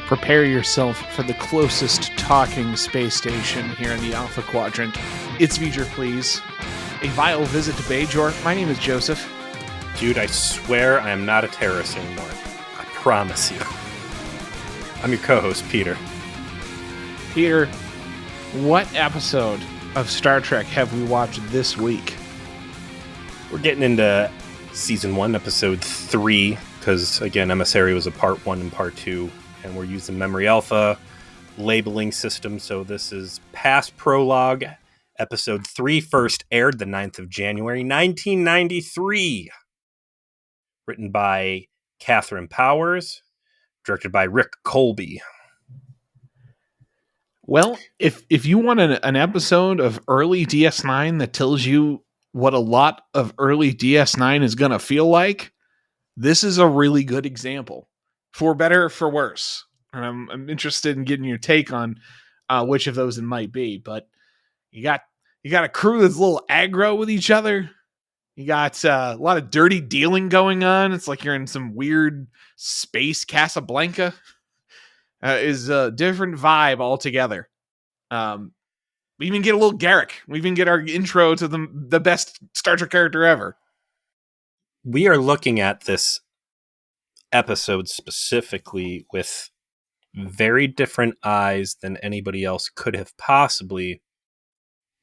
Prepare yourself for the closest talking space station here in the Alpha Quadrant. It's V'ger, please. A vile visit to Bajor. My name is Joseph. Dude, I swear I am not a terrorist anymore. I promise you. I'm your co-host, Peter. Peter, what episode of Star Trek have we watched this week? We're getting into Season 1, Episode 3, because, again, Emissary was a Part 1 and Part 2, and we're using Memory Alpha labeling system, so this is Past Prologue, Episode 3, first aired the 9th of January, 1993. Written by Catherine Powers, directed by Rick Colby. Well, if you want an episode of early DS9 that tells you what a lot of early DS9 is going to feel like, this is a really good example. For better or for worse. And I'm interested in getting your take on which of those it might be. But you got a crew that's a little aggro with each other. You got a lot of dirty dealing going on. It's like you're in some weird space Casablanca. Is a different vibe altogether. We even get a little Garrick. We even get our intro to the best Star Trek character ever. We are looking at this episode specifically with very different eyes than anybody else could have possibly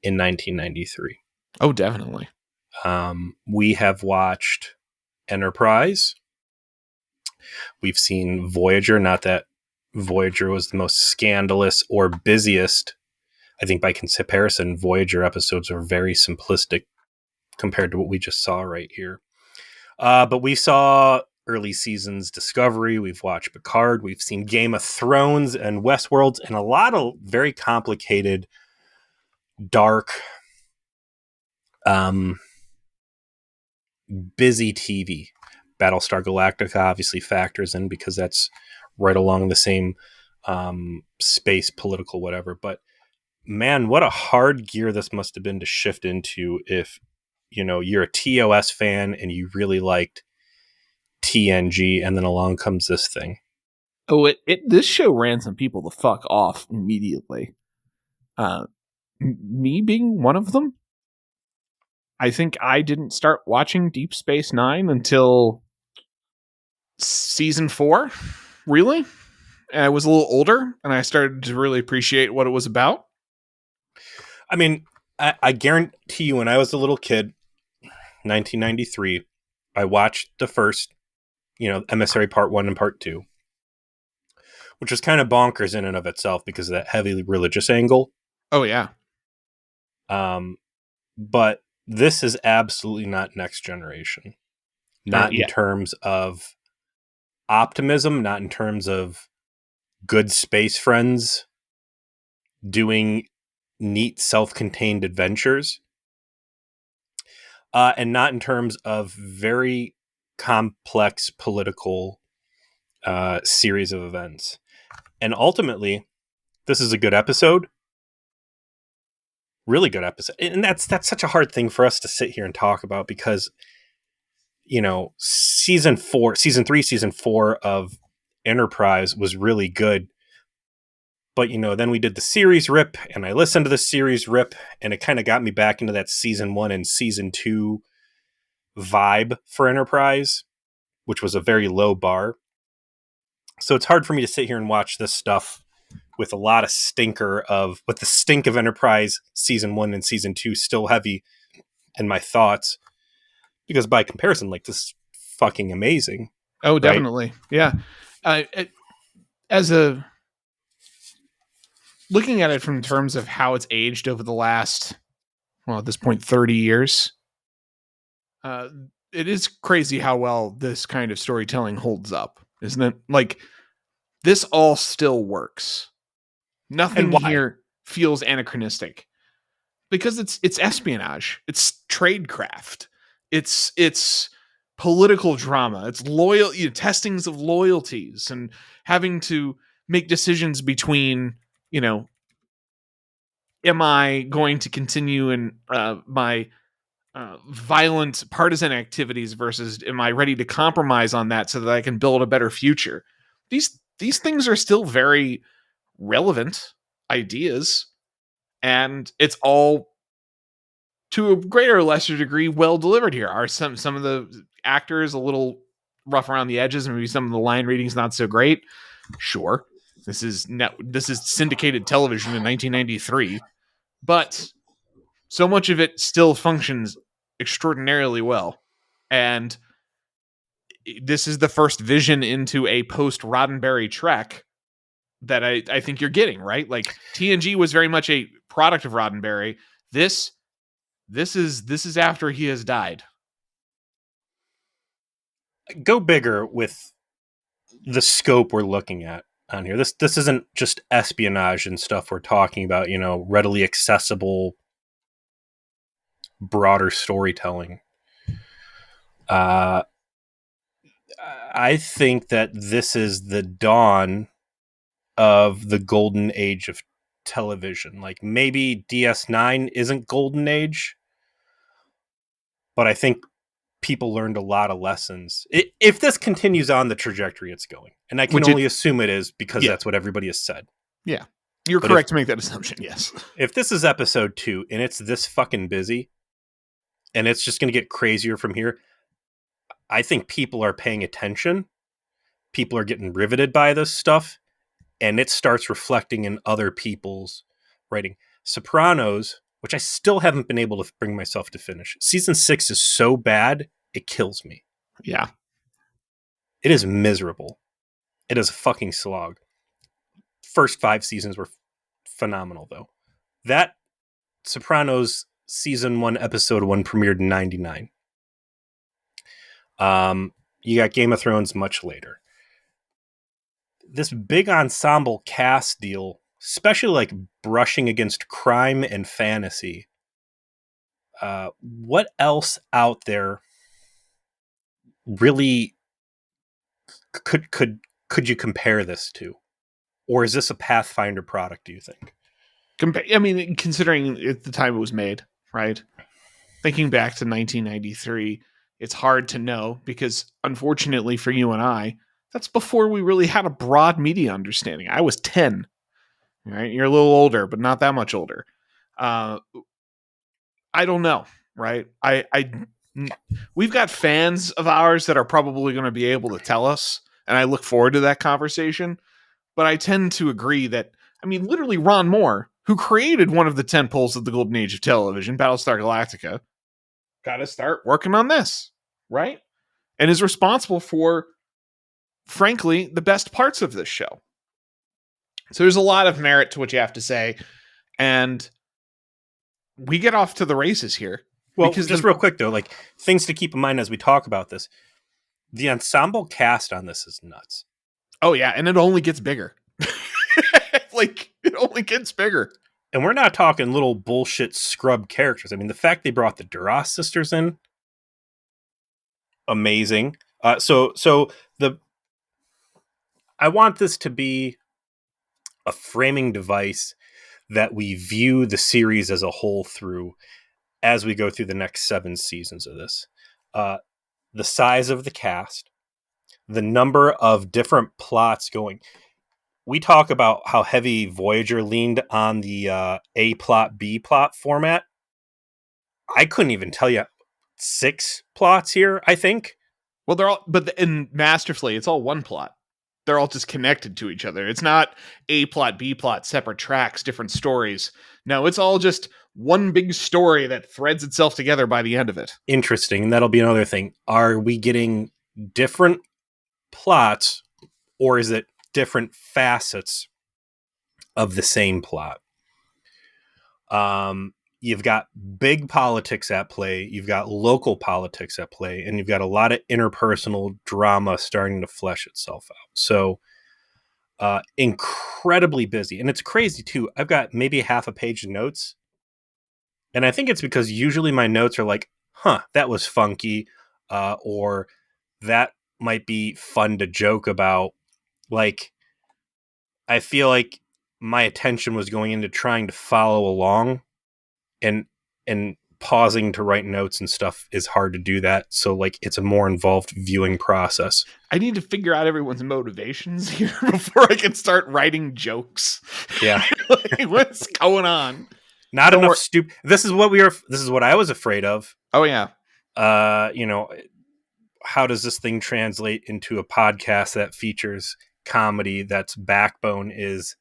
in 1993. Oh, definitely. We have watched Enterprise. We've seen Voyager. Not that Voyager was the most scandalous or busiest. I think by comparison, Voyager episodes are very simplistic compared to what we just saw right here. But we saw early seasons Discovery. We've watched Picard. We've seen Game of Thrones and Westworld and a lot of very complicated, dark, busy TV. Battlestar Galactica obviously factors in because that's right along the same space, political, whatever. But man, what a hard gear this must have been to shift into if, you know, you're a TOS fan and you really liked TNG, and then along comes this thing. Oh, this show ran some people the fuck off immediately. Me being one of them. I think I didn't start watching Deep Space Nine until season 4. Really? I was a little older, and I started to really appreciate what it was about. I mean, I guarantee you, when I was a little kid, 1993, I watched the first, Emissary Part 1 and Part 2, which was kind of bonkers in and of itself because of that heavily religious angle. Oh, yeah. But this is absolutely not Next Generation. Not in terms of optimism, not in terms of good space friends doing neat self-contained adventures, and not in terms of very complex political series of events. And ultimately, this is a good episode. Really good episode. And that's such a hard thing for us to sit here and talk about because, season 3, season 4 of Enterprise was really good. But, then we did the series rip, and I listened to the series rip, and it kind of got me back into that season 1 and season 2 vibe for Enterprise, which was a very low bar. So it's hard for me to sit here and watch this stuff with a lot of with the stink of Enterprise season 1 and season 2 still heavy in my thoughts, because by comparison, like, this is fucking amazing. Oh, definitely. Right? Yeah. Looking at it from terms of how it's aged over the last, at this point, 30 years, it is crazy how well this kind of storytelling holds up, isn't it? Like, this all still works. Nothing here feels anachronistic because it's espionage, it's tradecraft, it's political drama, it's testings of loyalties, and having to make decisions between, am I going to continue in my violent partisan activities versus am I ready to compromise on that so that I can build a better future? These these things are still very relevant ideas, and it's all to a greater or lesser degree well delivered here. Are some of the actors a little rough around the edges, and maybe some of the line reading's not so great? Sure. This is syndicated television in 1993, but so much of it still functions extraordinarily well. And this is the first vision into a post Roddenberry Trek that I think you're getting, right? Like TNG was very much a product of Roddenberry. This is after he has died. Go bigger with the scope we're looking at on here. This isn't just espionage and stuff we're talking about, readily accessible, broader storytelling. I think that this is the dawn of the golden age of television. Like maybe DS9 isn't golden age, but I think people learned a lot of lessons. If this continues on the trajectory it's going, and I can only assume it is because that's what everybody has said. Yeah, you're correct to make that assumption. Yes. If this is episode 2 and it's this fucking busy, and it's just going to get crazier from here, I think people are paying attention. People are getting riveted by this stuff, and it starts reflecting in other people's writing. Sopranos, which I still haven't been able to bring myself to finish. Season 6 is so bad, it kills me. Yeah. It is miserable. It is a fucking slog. First 5 seasons were phenomenal, though. That Sopranos season 1, episode 1 premiered in 99. You got Game of Thrones much later. This big ensemble cast deal, especially like brushing against crime and fantasy. What else out there really could you compare this to? Or is this a Pathfinder product, do you think? I mean, considering the time it was made, right? Thinking back to 1993, it's hard to know because, unfortunately for you and I, that's before we really had a broad media understanding. I was 10, right? You're a little older, but not that much older. I don't know, right? We've got fans of ours that are probably going to be able to tell us, and I look forward to that conversation. But I tend to agree that, I mean, literally Ron Moore, who created one of the tentpoles of the golden age of television, Battlestar Galactica, got to start working on this, right? And is responsible for, frankly, the best parts of this show. So there's a lot of merit to what you have to say. And we get off to the races here. Well, because just real quick, though, like things to keep in mind as we talk about this. The ensemble cast on this is nuts. Oh, yeah. And it only gets bigger. Like, it only gets bigger. And we're not talking little bullshit scrub characters. I mean, the fact they brought the Duras sisters in, amazing. So I want this to be a framing device that we view the series as a whole through as we go through the next 7 seasons of this. The size of the cast, the number of different plots going. We talk about how heavy Voyager leaned on the A plot, B plot format. I couldn't even tell you 6 plots here, I think. Well, they're all, but in Masterfully, it's all one plot. They're all just connected to each other. It's not A plot, B plot, separate tracks, different stories. No, it's all just one big story that threads itself together by the end of it. Interesting. And that'll be another thing. Are we getting different plots, or is it different facets of the same plot? You've got big politics at play, you've got local politics at play, and you've got a lot of interpersonal drama starting to flesh itself out. So incredibly busy. And it's crazy too. I've got maybe half a page of notes, and I think it's because usually my notes are like, that was funky, or that might be fun to joke about. Like, I feel like my attention was going into trying to follow along and pausing to write notes and stuff is hard to do that. So like it's a more involved viewing process. I need to figure out everyone's motivations here before I can start writing jokes. Yeah. Like, what's going on? Not enough stupid. This is what I was afraid of. Oh yeah. You know, how does this thing translate into a podcast that features comedy that's backbone is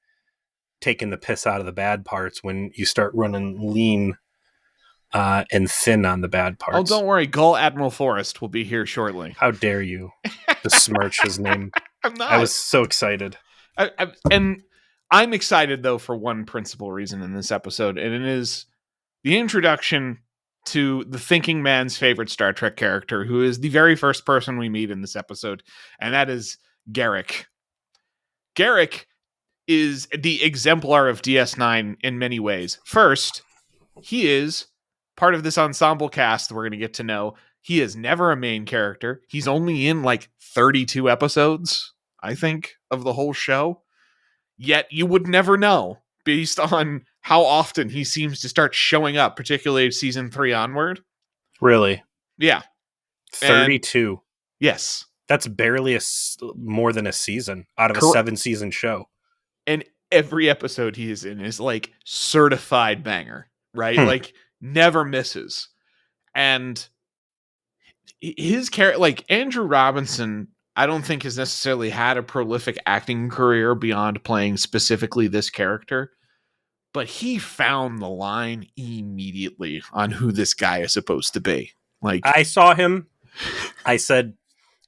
taking the piss out of the bad parts when you start running lean and thin on the bad parts? Oh, don't worry. Gull Admiral Forrest will be here shortly. How dare you besmirch his name? I'm not. I was so excited. And I'm excited, though, for one principal reason in this episode, and it is the introduction to the thinking man's favorite Star Trek character, who is the very first person we meet in this episode, and that is Garak. Garak is the exemplar of DS9 in many ways. First, he is part of this ensemble cast we're going to get to know. He is never a main character. He's only in like 32 episodes, I think, of the whole show. Yet you would never know based on how often he seems to start showing up, particularly season 3 onward. Really? Yeah. 32. And, yes. That's barely more than a season out of a 7-season show. And every episode he is in is like certified banger, right? Like never misses. And his character, like Andrew Robinson, I don't think has necessarily had a prolific acting career beyond playing specifically this character, but he found the line immediately on who this guy is supposed to be. Like, I saw him. I said,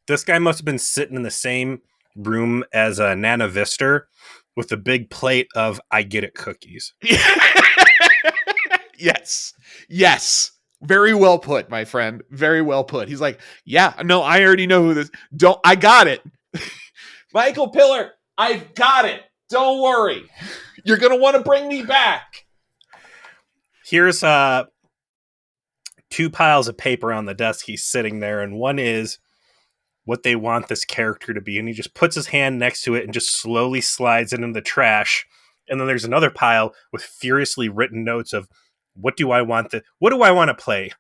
this guy must have been sitting in the same room as Nana Vister with a big plate of I Get It cookies. Yes. Yes. Very well put, my friend. Very well put. He's like, yeah, no, I already know who this. I got it. Michael Pillar, I've got it. Don't worry. You're going to want to bring me back. Here's 2 piles of paper on the desk. He's sitting there, and one is what they want this character to be. And he just puts his hand next to it and just slowly slides it into the trash. And then there's another pile with furiously written notes of, what do I want to play?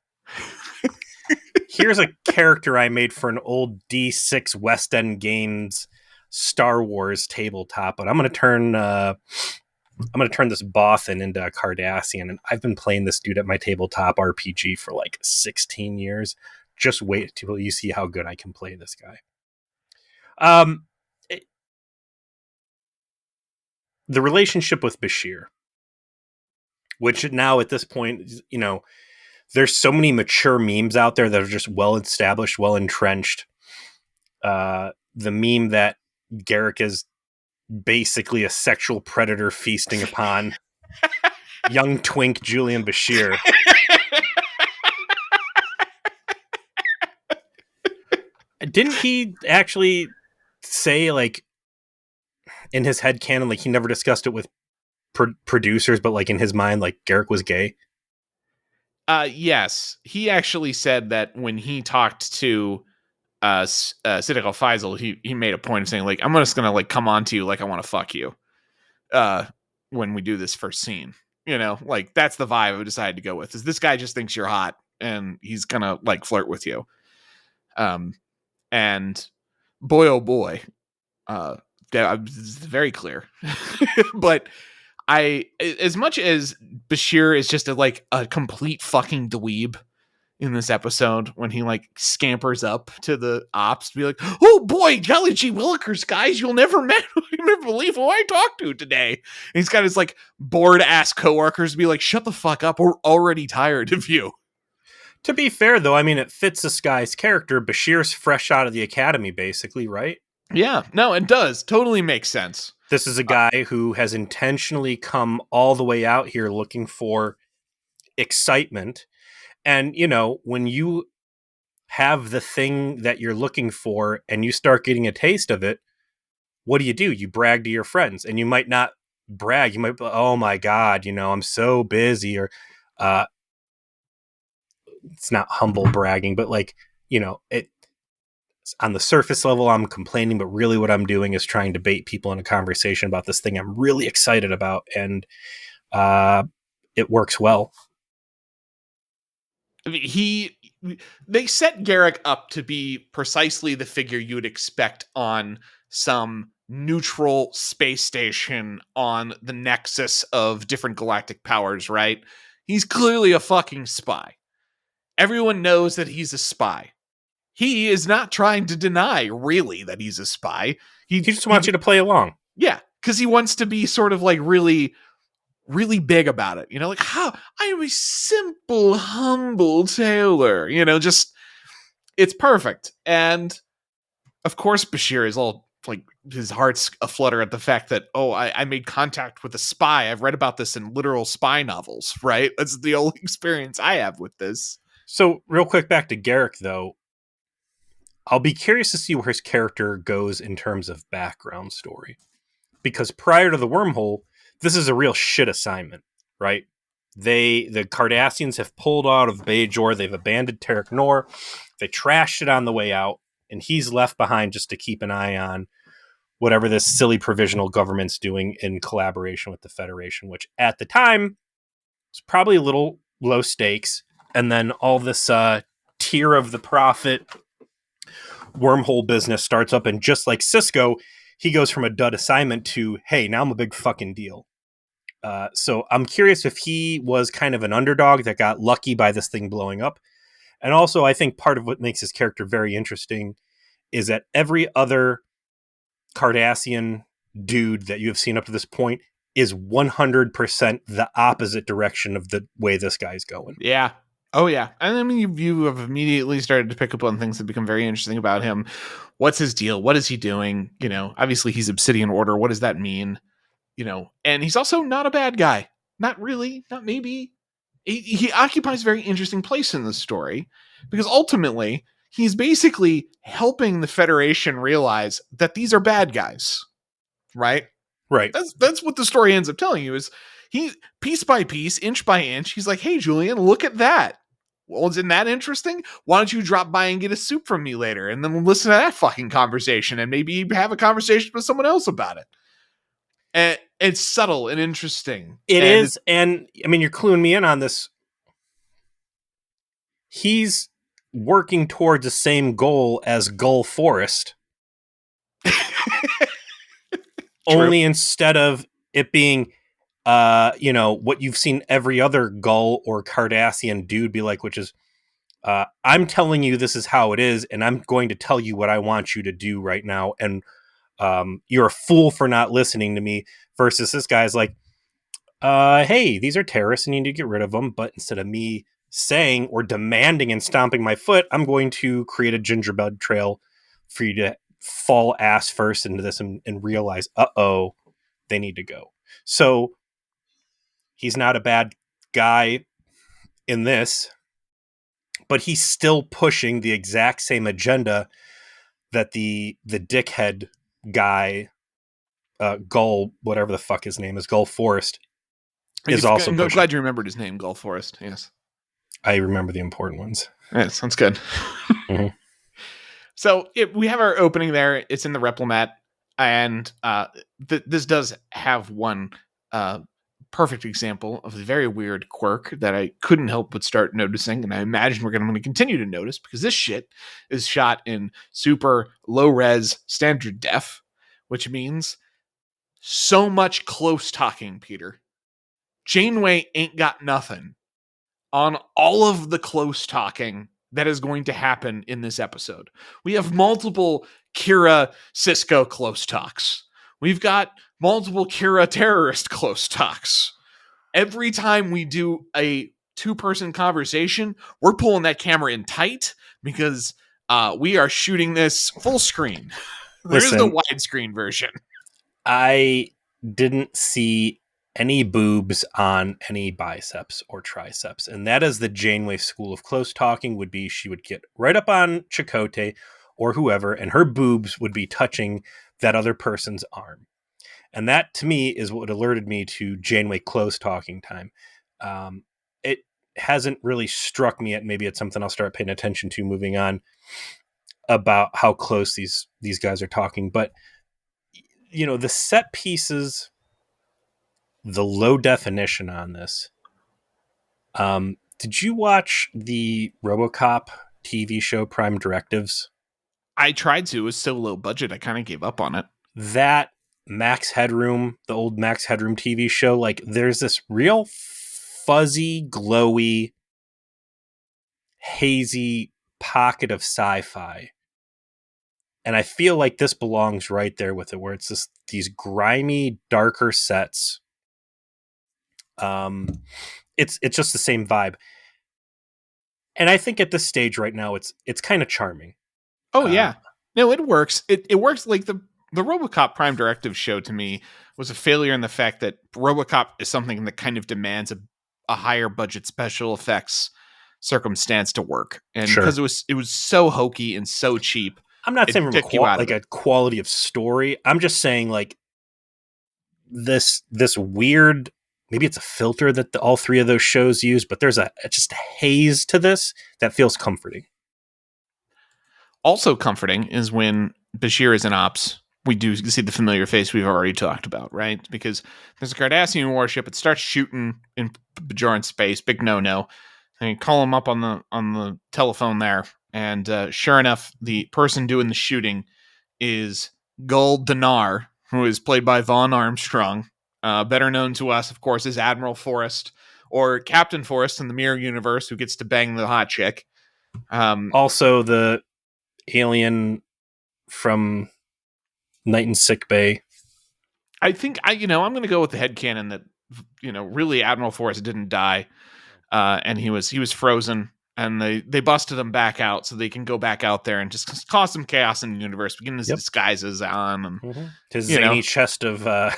Here's a character I made for an old D6 West End Games Star Wars tabletop, but I'm going to turn this Bothan into a Cardassian, and I've been playing this dude at my tabletop RPG for like 16 years. Just wait till you see how good I can play this guy. The relationship with Bashir, which now at this point, you know, there's so many mature memes out there that are just well established, well entrenched. The meme that Garak is basically a sexual predator feasting upon young twink Julian Bashir. Didn't he actually say, like, in his headcanon, like, he never discussed it with producers, but like in his mind, like Garak was gay? Yes. He actually said that when he talked to Siddiq Al-Faisal, he made a point of saying, like, I'm just gonna like come on to you like I want to fuck you when we do this first scene. You know, like that's the vibe I decided to go with, is this guy just thinks you're hot and he's gonna like flirt with you. And boy, oh boy, it's very clear. But as much as Bashir is just a complete fucking dweeb in this episode, when he like scampers up to the ops to be like, oh boy, Jolly G. Willikers, guys, you'll never believe who I talked to today. And he's got his like bored ass coworkers be like, shut the fuck up, we're already tired of you. To be fair though, I mean, it fits this guy's character. Bashir's fresh out of the academy, basically, right? Yeah, no, it does totally make sense. This is a guy who has intentionally come all the way out here looking for excitement. And, you know, when you have the thing that you're looking for and you start getting a taste of it, what do? You brag to your friends, and you might not brag. You might be, oh my God, you know, I'm so busy, or it's not humble bragging, but like, you know, on the surface level, I'm complaining, but really what I'm doing is trying to bait people in a conversation about this thing I'm really excited about. And it works well. I mean, they set Garrick up to be precisely the figure you would expect on some neutral space station on the nexus of different galactic powers, right? He's clearly a fucking spy. Everyone knows that he's a spy. He is not trying to deny really that he's a spy. He just wants you to play along. Yeah, because he wants to be sort of like really, really big about it. You know, like, how I am a simple, humble tailor. You know, just it's perfect. And of course, Bashir is all like his heart's aflutter at the fact that, oh, I made contact with a spy. I've read about this in literal spy novels, right? That's the only experience I have with this. So, real quick, back to Garrick, though. I'll be curious to see where his character goes in terms of background story. Because prior to the wormhole, this is a real shit assignment, right? The Cardassians have pulled out of Bajor. They've abandoned Tarek Nor. They trashed it on the way out, and he's left behind just to keep an eye on whatever this silly provisional government's doing in collaboration with the Federation, which at the time was probably a little low stakes. And then all this tier of the prophet wormhole business starts up, and just like Sisko, he goes from a dud assignment to, hey, now I'm a big fucking deal. So I'm curious if he was kind of an underdog that got lucky by this thing blowing up. And also, I think part of what makes his character very interesting is that every other Cardassian dude that you have seen up to this point is 100% the opposite direction of the way this guy's going. Yeah. Oh, yeah. And I mean, you have immediately started to pick up on things that become very interesting about him. What's his deal? What is he doing? You know, obviously he's Obsidian Order. What does that mean? You know, and he's also not a bad guy. Not really. Not maybe. He occupies a very interesting place in the story because ultimately he's basically helping the Federation realize that these are bad guys, right? Right. That's what the story ends up telling you is he piece by piece, inch by inch, he's like, hey, Julian, look at that. Well, isn't that interesting? Why don't you drop by and get a soup from me later? And then we'll listen to that fucking conversation and maybe have a conversation with someone else about it. And it's subtle and interesting. It is. And I mean, you're cluing me in on this. He's working towards the same goal as Gull Forest. Only instead of it being, what you've seen every other Gull or Cardassian dude be like, which is, I'm telling you this is how it is, and I'm going to tell you what I want you to do right now, and you're a fool for not listening to me, versus this guy's like, hey, these are terrorists and you need to get rid of them, but instead of me saying or demanding and stomping my foot, I'm going to create a gingerbread trail for you to fall ass first into this and realize, they need to go. So he's not a bad guy in this, but he's still pushing the exact same agenda that the dickhead guy, Gull, whatever the fuck his name is, Gull Forest, is also pushing. I'm glad you remembered his name, Gull Forest. Yes. I remember the important ones. Yeah, sounds good. Mm-hmm. So we have our opening there. It's in the Replomat, and this does have one perfect example of the very weird quirk that I couldn't help but start noticing, and I imagine we're going to continue to notice because this shit is shot in super low-res standard def, which means so much close talking, Peter. Janeway ain't got nothing on all of the close talking that is going to happen in this episode. We have multiple Kira Sisko close talks. We've got multiple Kira terrorist close talks. Every time we do a two-person conversation, we're pulling that camera in tight because we are shooting this full screen. There's the widescreen version. I didn't see any boobs on any biceps or triceps. And that is the Janeway school of close talking would be. She would get right up on Chakotay or whoever, and her boobs would be touching that other person's arm. And that, to me, is what alerted me to Janeway close talking time. It hasn't really struck me yet. Maybe it's something I'll start paying attention to moving on about how close these guys are talking. But, the set pieces, the low definition on this, Did you watch the RoboCop TV show Prime Directives? I tried to. It was so low budget, I kind of gave up on it. That Max Headroom, the old Max Headroom TV show, like there's this real fuzzy, glowy, hazy pocket of sci-fi. And I feel like this belongs right there with it, where it's just these grimy, darker sets. It's just the same vibe. And I think at this stage right now, it's kind of charming. Oh yeah, no, it works. It works. Like the RoboCop Prime Directive show to me was a failure in the fact that RoboCop is something that kind of demands a higher budget special effects circumstance to work, and Sure. because it was so hokey and so cheap. I'm not It saying from took you out of like a quality of story. I'm just saying like this weird, maybe it's a filter that all three of those shows use, but there's just a haze to this that feels comforting. Also comforting is when Bashir is in ops. We do see the familiar face we've already talked about, right? Because there's a Cardassian warship. It starts shooting in Bajoran space. Big no-no. And you call him up on the telephone there, and sure enough, the person doing the shooting is Gul Dinar, who is played by Vaughn Armstrong, better known to us, of course, as Admiral Forrest or Captain Forrest in the Mirror Universe, who gets to bang the hot chick. Also, the alien from Night in Sick Bay. I think I'm going to go with the headcanon that really Admiral Forrest didn't die, and he was frozen, and they busted him back out so they can go back out there and just cause some chaos in the universe, begin his disguises on, and his zany chest of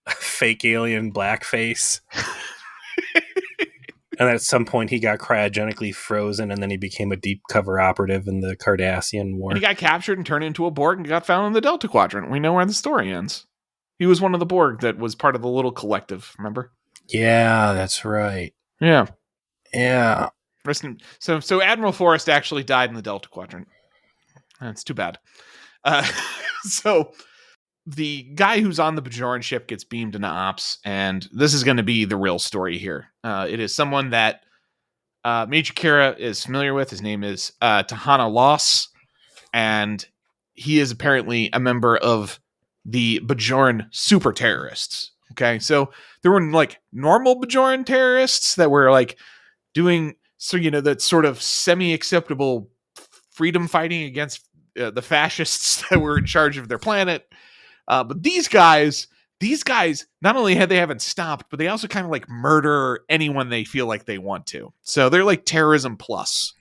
fake alien blackface. And at some point, he got cryogenically frozen, and then he became a deep cover operative in the Cardassian War. And he got captured and turned into a Borg and got found in the Delta Quadrant. We know where the story ends. He was one of the Borg that was part of the little collective, remember? Yeah, that's right. Yeah. Yeah. So Admiral Forrest actually died in the Delta Quadrant. That's too bad. So the guy who's on the Bajoran ship gets beamed into ops, and this is going to be the real story here. It is someone that Major Kira is familiar with. His name is Tahana Loss, and he is apparently a member of the Bajoran super terrorists. Okay, so there were like normal Bajoran terrorists that were like doing that sort of semi-acceptable freedom fighting against the fascists that were in charge of their planet. But these guys, not only haven't stopped, but they also kind of like murder anyone they feel like they want to. So they're like terrorism plus.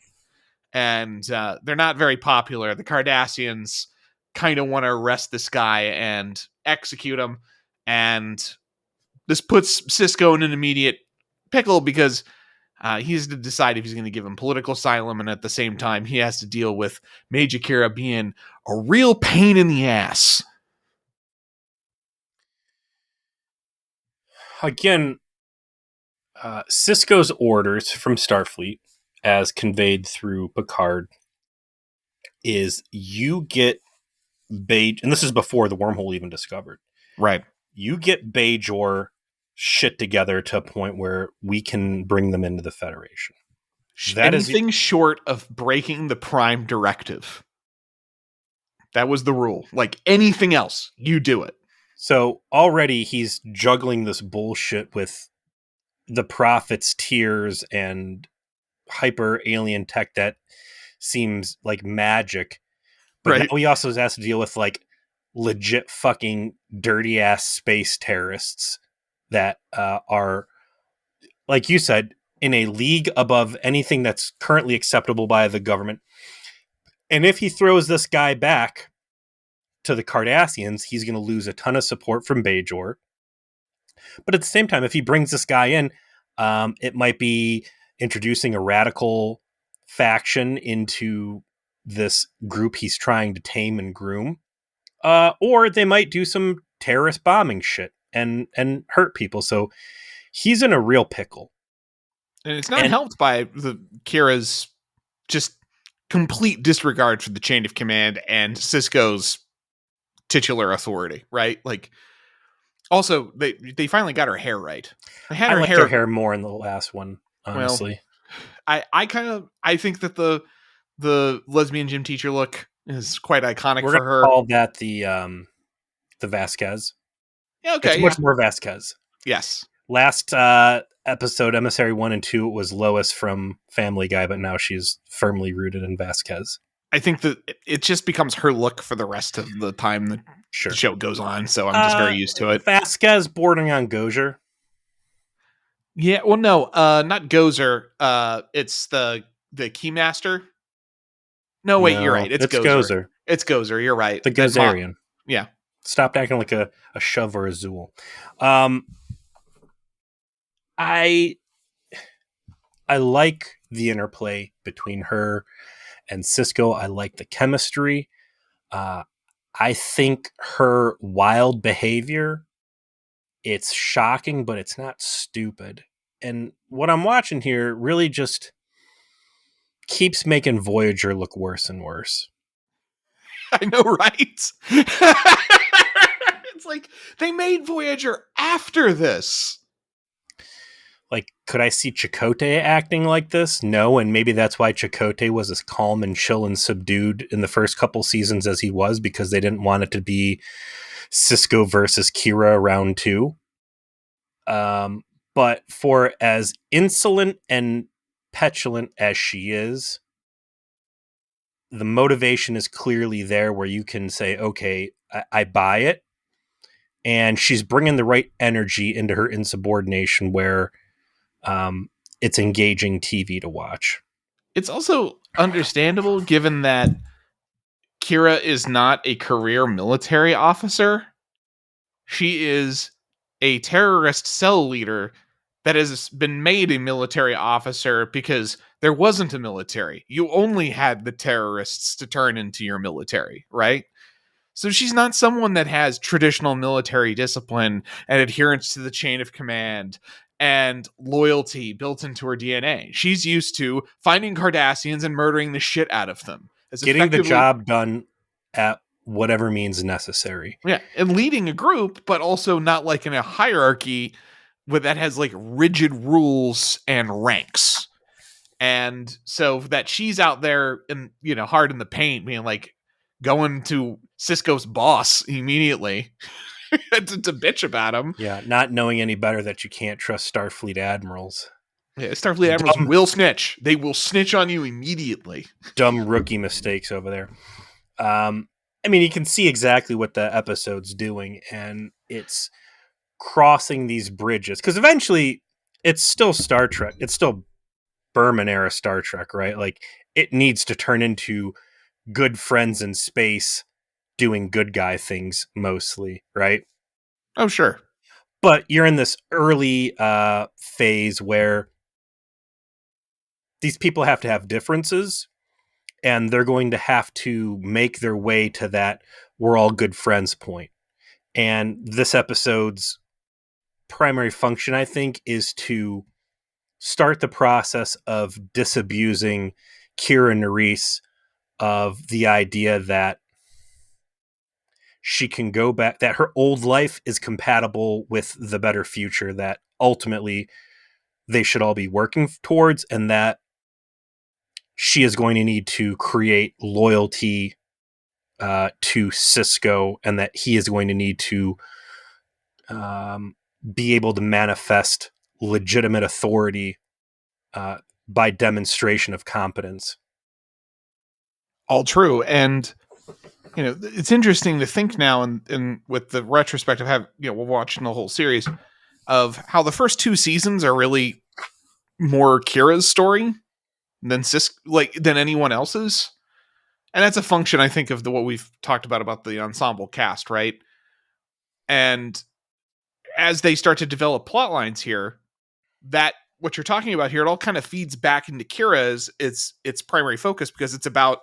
And they're not very popular. The Cardassians kind of want to arrest this guy and execute him. And this puts Cisco in an immediate pickle because he has to decide if he's going to give him political asylum. And at the same time, he has to deal with Major Kira being a real pain in the ass. Again, Cisco's orders from Starfleet, as conveyed through Picard, is you get Bajor, and this is before the wormhole even discovered. Right. You get Bajor shit together to a point where we can bring them into the Federation. Anything short of breaking the Prime Directive. That was the rule. Like anything else, you do it. So already he's juggling this bullshit with the Prophet's tears and hyper alien tech that seems like magic. But now he also has to deal with like legit fucking dirty ass space terrorists that are, like you said, in a league above anything that's currently acceptable by the government. And if he throws this guy back to the Cardassians, he's going to lose a ton of support from Bajor. But at the same time, if he brings this guy in, it might be introducing a radical faction into this group he's trying to tame and groom. Or they might do some terrorist bombing shit and hurt people. So he's in a real pickle. And it's not helped by the Kira's just complete disregard for the chain of command and Cisco's titular authority, right? Like, also they finally got her hair right. They had I her liked her hair more in the last one, honestly. I think that the lesbian gym teacher look is quite iconic We're for gonna her. call that the Vasquez. Yeah, It's okay, yeah. much more Vasquez. Yes. Last episode, Emissary 1 and 2, was Lois from Family Guy, but now she's firmly rooted in Vasquez. I think that it just becomes her look for the rest of the time that Sure. the show goes on, so I'm just very used to it. Vasquez bordering on Gozer. Yeah, well, no, not Gozer. It's the Keymaster. No, wait, you're right. It's Gozer. It's Gozer. You're right. The Gozerian. Yeah. Stopped acting like a shove or a zool. I like the interplay between her and Sisko. I like the chemistry. I think her wild behavior, it's shocking, but it's not stupid. And what I'm watching here really just keeps making Voyager look worse and worse. I know, right? It's like they made Voyager after this. Like, could I see Chakotay acting like this? No, and maybe that's why Chakotay was as calm and chill and subdued in the first couple seasons as he was, because they didn't want it to be Sisko versus Kira round 2. But for as insolent and petulant as she is, the motivation is clearly there where you can say, okay, I buy it. And she's bringing the right energy into her insubordination where it's engaging TV to watch. It's also understandable given that Kira is not a career military officer. She is a terrorist cell leader that has been made a military officer because there wasn't a military. You only had the terrorists to turn into your military, right? So she's not someone that has traditional military discipline and adherence to the chain of command and loyalty built into her DNA. She's used to finding Cardassians and murdering the shit out of them. Getting the job done at whatever means necessary. Yeah, and leading a group, but also not like in a hierarchy that has like rigid rules and ranks. And so that she's out there and, hard in the paint, being like going to Sisko's boss immediately to bitch about him. Yeah, not knowing any better that you can't trust Starfleet admirals. Yeah, Starfleet admirals will snitch. They will snitch on you immediately. Dumb rookie mistakes over there. I mean, you can see exactly what the episode's doing, and it's crossing these bridges. Because eventually, it's still Star Trek. It's still Berman-era Star Trek, right? Like, it needs to turn into good friends in space doing good guy things mostly, right? Oh, sure. But you're in this early phase where these people have to have differences, and they're going to have to make their way to that we're all good friends point. And this episode's primary function, I think, is to start the process of disabusing Kira Nerys of the idea that she can go back, that her old life is compatible with the better future that ultimately they should all be working towards, and that she is going to need to create loyalty to Sisko, and that he is going to need to be able to manifest legitimate authority by demonstration of competence. All true. And, it's interesting to think now, and with the retrospect of we're watching the whole series, of how the first 2 seasons are really more Kira's story than than anyone else's. And that's a function, I think, of what we've talked about the ensemble cast, right? And as they start to develop plot lines here, that what you're talking about here, it all kind of feeds back into Kira's its primary focus, because it's about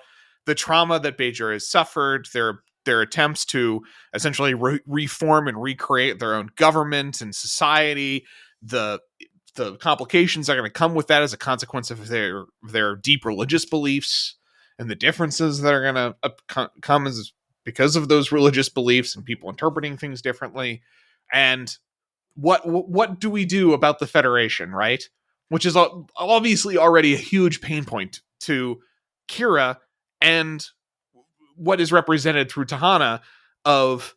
the trauma that Bajor has suffered, their attempts to essentially reform and recreate their own government and society, the complications that are going to come with that as a consequence of their deep religious beliefs, and the differences that are going to come as because of those religious beliefs and people interpreting things differently. And what do we do about the Federation, right? which is obviously already a huge pain point to Kira and what is represented through Tahana of,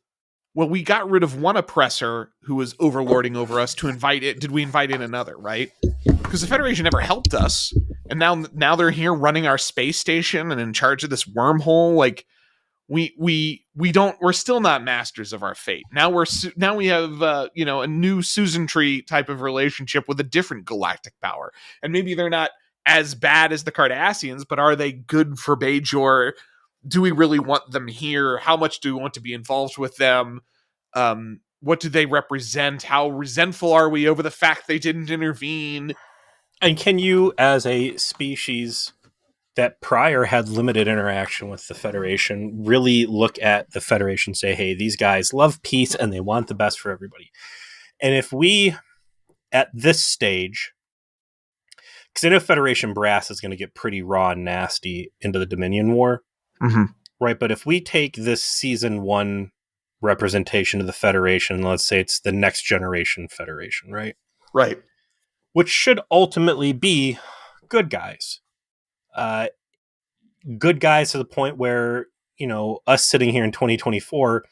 well, we got rid of one oppressor who was overlording over us to invite it. Did we invite in another, right? Because the Federation never helped us. And now they're here running our space station and in charge of this wormhole. Like we're still not masters of our fate. Now we have a new Susan Tree type of relationship with a different galactic power. And maybe they're not as bad as the Cardassians, but are they good for Bajor? Do we really want them here? How much do we want to be involved with them? What do they represent? How resentful are we over the fact they didn't intervene? And can you, as a species that prior had limited interaction with the Federation, really look at the Federation and say, hey, these guys love peace and they want the best for everybody? And if we, at this stage, because I know Federation brass is going to get pretty raw and nasty into the Dominion War, right? But if we take this season 1 representation of the Federation, let's say it's the next generation Federation, right? Right. Which should ultimately be good guys. Good guys to the point where, us sitting here in 2024,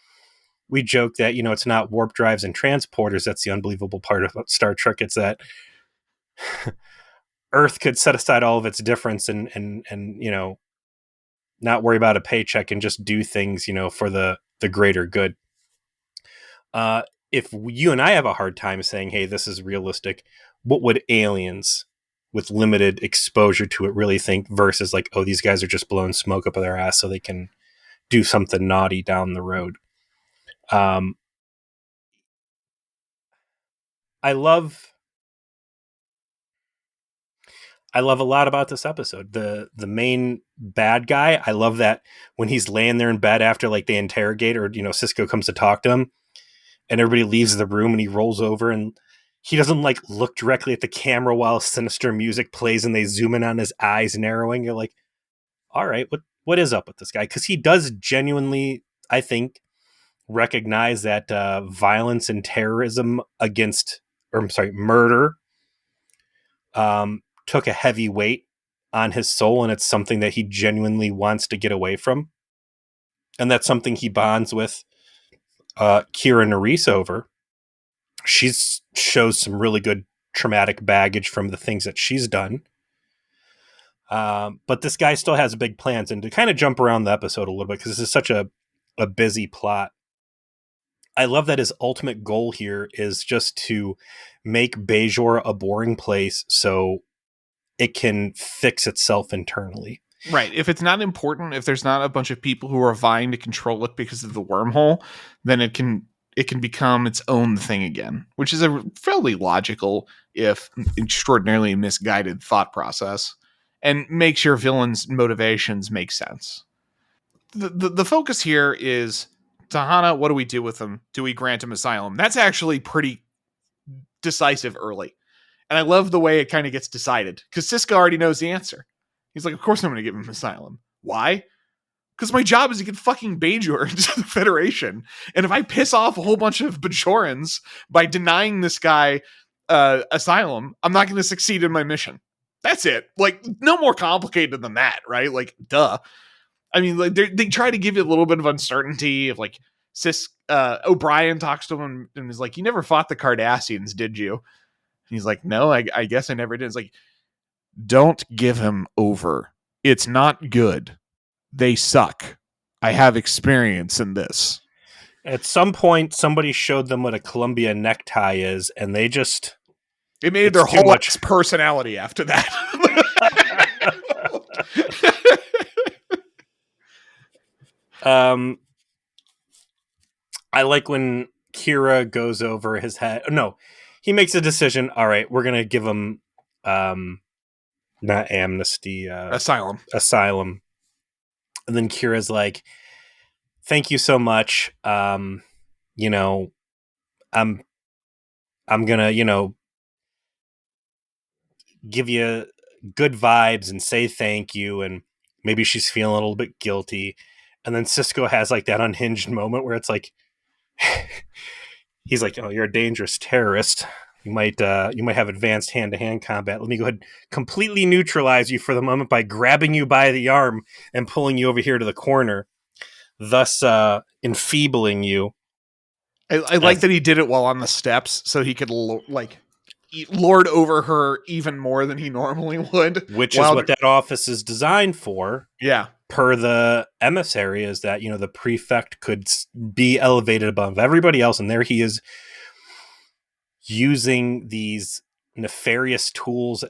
we joke that, it's not warp drives and transporters. That's the unbelievable part about Star Trek. It's that Earth could set aside all of its difference and not worry about a paycheck and just do things, for the greater good. If you and I have a hard time saying, hey, this is realistic, what would aliens with limited exposure to it really think versus like, oh, these guys are just blowing smoke up their ass so they can do something naughty down the road? I love a lot about this episode. The main bad guy, I love that when he's laying there in bed after like they interrogate or, Sisko comes to talk to him and everybody leaves the room and he rolls over and he doesn't like look directly at the camera while sinister music plays and they zoom in on his eyes narrowing. You're like, all right, what is up with this guy? Because he does genuinely, I think, recognize that violence and terrorism murder took a heavy weight on his soul, and it's something that he genuinely wants to get away from. And that's something he bonds with Kira Nerys over. She shows some really good traumatic baggage from the things that she's done. But this guy still has big plans. And to kind of jump around the episode a little bit, because this is such a busy plot, I love that his ultimate goal here is just to make Bajor a boring place so it can fix itself internally. Right. If it's not important, if there's not a bunch of people who are vying to control it because of the wormhole, then it can become its own thing again, which is a fairly logical, if extraordinarily misguided thought process, and makes your villain's motivations make sense. The focus here is Tahana. What do we do with him? Do we grant him asylum? That's actually pretty decisive early. And I love the way it kind of gets decided because Sisko already knows the answer. He's like, of course I'm going to give him asylum. Why? Because my job is to get fucking Bajor into the Federation. And if I piss off a whole bunch of Bajorans by denying this guy asylum, I'm not going to succeed in my mission. That's it. Like, no more complicated than that, right? Like, duh. I mean, like they try to give you a little bit of uncertainty of like, O'Brien talks to him and is like, you never fought the Cardassians, did you? He's like, no, I guess I never did. It's like, don't give him over. It's not good. They suck. I have experience in this. At some point, somebody showed them what a Columbia necktie is, and they just... It made their whole personality after that. I like when Kira goes over his head. No, he makes a decision. All right, we're going to give him not amnesty. Asylum. And then Kira's like, thank you so much. I'm going to, give you good vibes and say thank you. And maybe she's feeling a little bit guilty. And then Sisko has like that unhinged moment where it's like, he's like, oh, you're a dangerous terrorist. You might have advanced hand-to-hand combat. Let me go ahead and completely neutralize you for the moment by grabbing you by the arm and pulling you over here to the corner, thus enfeebling you. I like that he did it while on the steps, so he could lord over her even more than he normally would. Which is what that office is designed for. Yeah. Per the emissary, is that, the prefect could be elevated above everybody else, and there he is using these nefarious tools,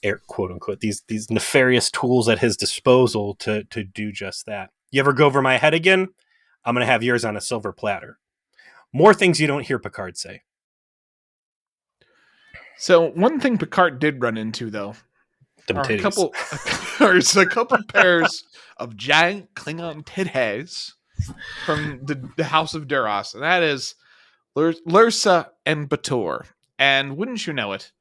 air quote unquote, these nefarious tools at his disposal to do just that. You ever go over my head again? I'm going to have yours on a silver platter. More things you don't hear Picard say. So one thing Picard did run into, though, are a couple pairs of giant Klingon titties from the House of Duras, and that is Lursa and Bator. And wouldn't you know it,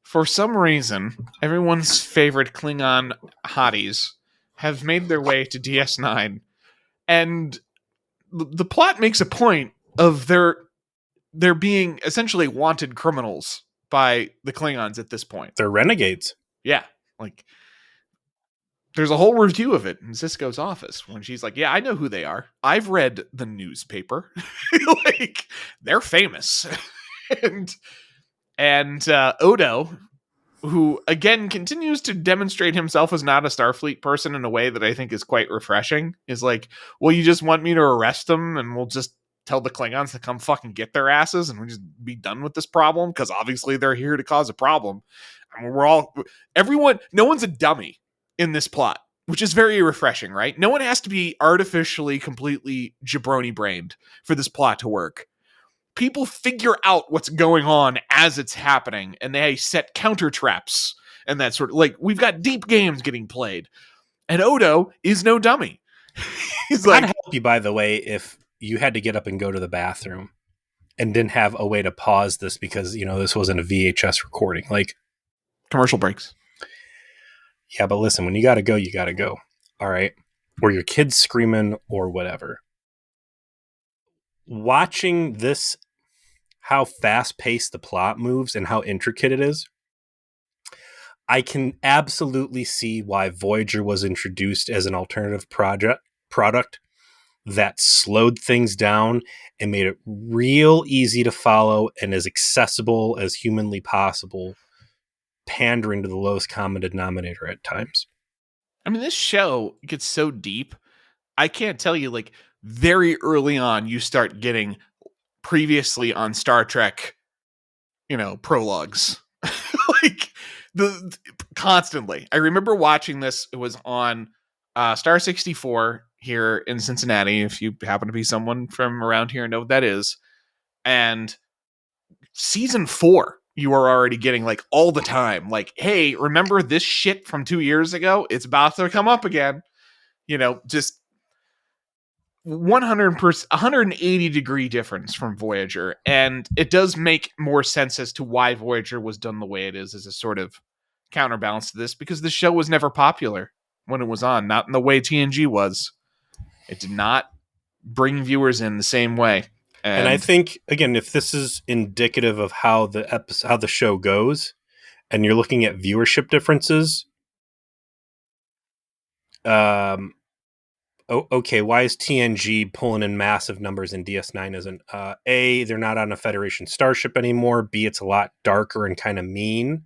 for some reason, everyone's favorite Klingon hotties have made their way to DS9, and the plot makes a point of they're being essentially wanted criminals by the Klingons at this point. They're renegades. Yeah, like there's a whole review of it in Sisko's office when she's like, "Yeah, I know who they are. I've read the newspaper. Like they're famous." and Odo, who again continues to demonstrate himself as not a Starfleet person in a way that I think is quite refreshing, is like, "Well, you just want me to arrest them, and we'll just tell the Klingons to come fucking get their asses, and we just be done with this problem because obviously they're here to cause a problem." I mean, no one's a dummy in this plot, which is very refreshing, right? No one has to be artificially completely jabroni brained for this plot to work. People figure out what's going on as it's happening, and they set counter traps and that sort of, like, we've got deep games getting played, and Odo is no dummy. He's like, I'd help you, by the way, if you had to get up and go to the bathroom and didn't have a way to pause this because, this wasn't a VHS recording. Like, commercial breaks. Yeah, but listen, when you gotta go, you gotta go. All right? Or your kid's screaming or whatever. Watching this, how fast-paced the plot moves and how intricate it is, I can absolutely see why Voyager was introduced as an alternative product that slowed things down and made it real easy to follow and as accessible as humanly possible, pandering to the lowest common denominator at times. I mean, this show gets so deep. I can't tell you, like, very early on, you start getting previously on Star Trek, prologues. Like, constantly. I remember watching this. It was on Star 64 here in Cincinnati, if you happen to be someone from around here and know what that is. And season 4, you are already getting, like, all the time, like, hey, remember this shit from 2 years ago? It's about to come up again. Just 180 degree difference from Voyager. And it does make more sense as to why Voyager was done the way it is as a sort of counterbalance to this, because the show was never popular when it was on, not in the way TNG was. It did not bring viewers in the same way. And I think, again, if this is indicative of how the show goes, and you're looking at viewership differences, okay, why is TNG pulling in massive numbers and DS9 isn't? A, they're not on a Federation starship anymore. B, it's a lot darker and kind of mean.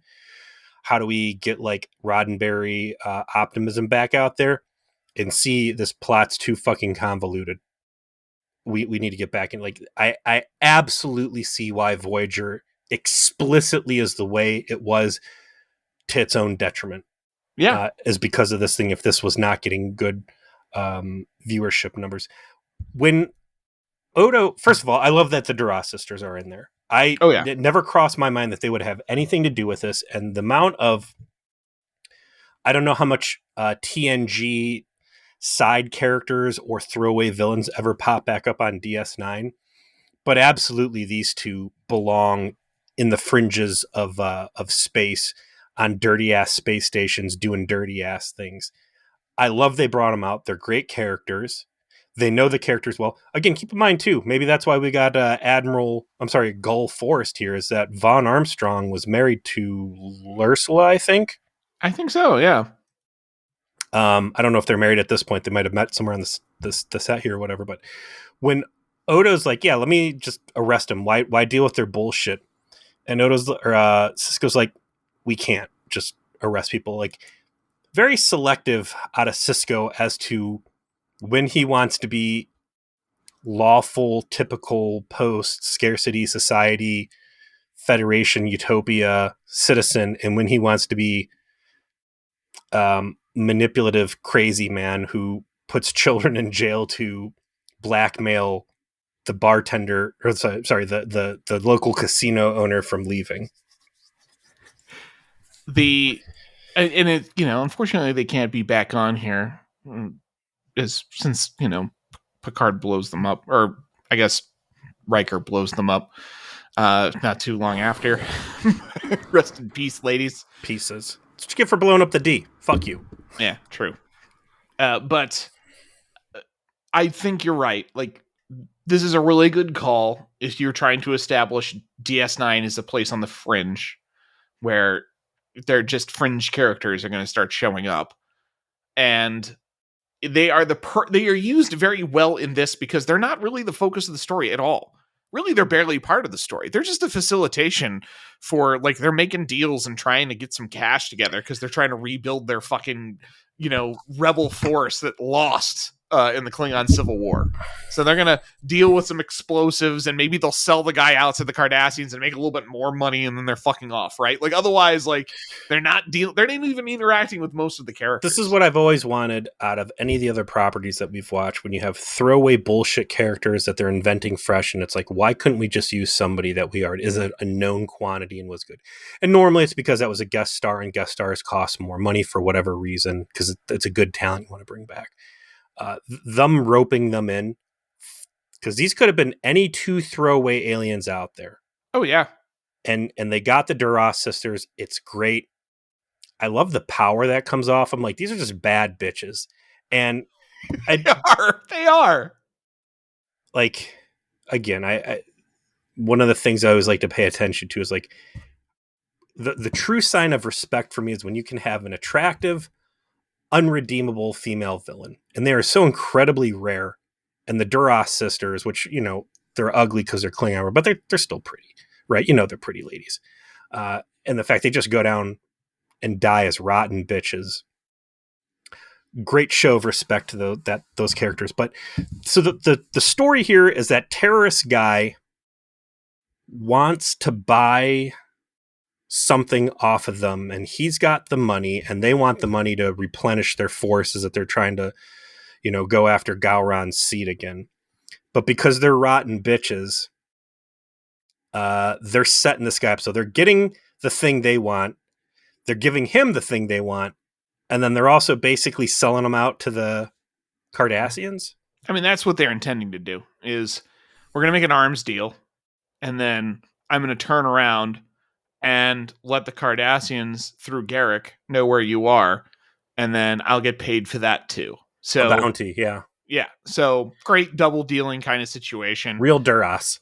How do we get, like, Roddenberry optimism back out there? And C, this plot's too fucking convoluted. We need to get back in. Like, I absolutely see why Voyager explicitly is the way it was to its own detriment. Yeah. Is because of this thing. If this was not getting good viewership numbers. When Odo, first of all, I love that the Duras sisters are in there. It never crossed my mind that they would have anything to do with this. And the amount of, I don't know how much TNG side characters or throwaway villains ever pop back up on DS9, but absolutely these two belong in the fringes of space on dirty ass space stations doing dirty ass things. I love they brought them out. They're great characters. They know the characters well. Again, keep in mind too, maybe that's why we got Gull Forrest here, is that Vaughn Armstrong was married to Ursula, I think. I think so, yeah. I don't know if they're married at this point. They might have met somewhere on the set here or whatever. But when Odo's like, yeah, let me just arrest him. Why deal with their bullshit? And Cisco's like, we can't just arrest people. Like, very selective out of Cisco as to when he wants to be lawful, typical post scarcity society, Federation, utopia citizen, and when he wants to be manipulative, crazy man who puts children in jail to blackmail the bartender, or the local casino owner from leaving. And it, unfortunately they can't be back on here, since Picard blows them up, or I guess Riker blows them up not too long after. Rest in peace, ladies. Pieces. That's what you get for blowing up the D. Fuck you. Yeah, true. But I think you're right. Like, this is a really good call if you're trying to establish DS9 as a place on the fringe where they're just fringe characters are going to start showing up. And they are they are used very well in this because they're not really the focus of the story at all. Really, they're barely part of the story. They're just a facilitation for, like, they're making deals and trying to get some cash together because they're trying to rebuild their fucking, rebel force that lost in the Klingon Civil War. So they're going to deal with some explosives, and maybe they'll sell the guy out to the Cardassians and make a little bit more money, and then they're fucking off, right? Like, otherwise, like, they're not even interacting with most of the characters. This is what I've always wanted out of any of the other properties that we've watched, when you have throwaway bullshit characters that they're inventing fresh, and it's like, why couldn't we just use somebody that is a known quantity and was good? And normally it's because that was a guest star, and guest stars cost more money for whatever reason, because it's a good talent you want to bring back. Them roping them in, because these could have been any two throwaway aliens out there. Oh yeah. And they got the Duras sisters. It's great. I love the power that comes off. I'm like, these are just bad bitches. And they are. Like, again, I one of the things I always like to pay attention to is, like, the true sign of respect for me is when you can have an attractive, unredeemable female villain. And they are so incredibly rare. And the Duras sisters, which, they're ugly because they're Klingon, but they're still pretty, right? They're pretty ladies. And the fact they just go down and die as rotten bitches. Great show of respect to those characters. But so the story here is that terrorist guy wants to buy something off of them, and he's got the money, and they want the money to replenish their forces that they're trying to, go after Gowron's seat again. But because they're rotten bitches, they're setting this guy up. So they're getting the thing they want. They're giving him the thing they want. And then they're also basically selling them out to the Cardassians. I mean, that's what they're intending to do, is we're going to make an arms deal, and then I'm going to turn around and let the Cardassians, through Garrick, know where you are, and then I'll get paid for that too. So a bounty, yeah. Yeah, so great double dealing kind of situation. Real Duras.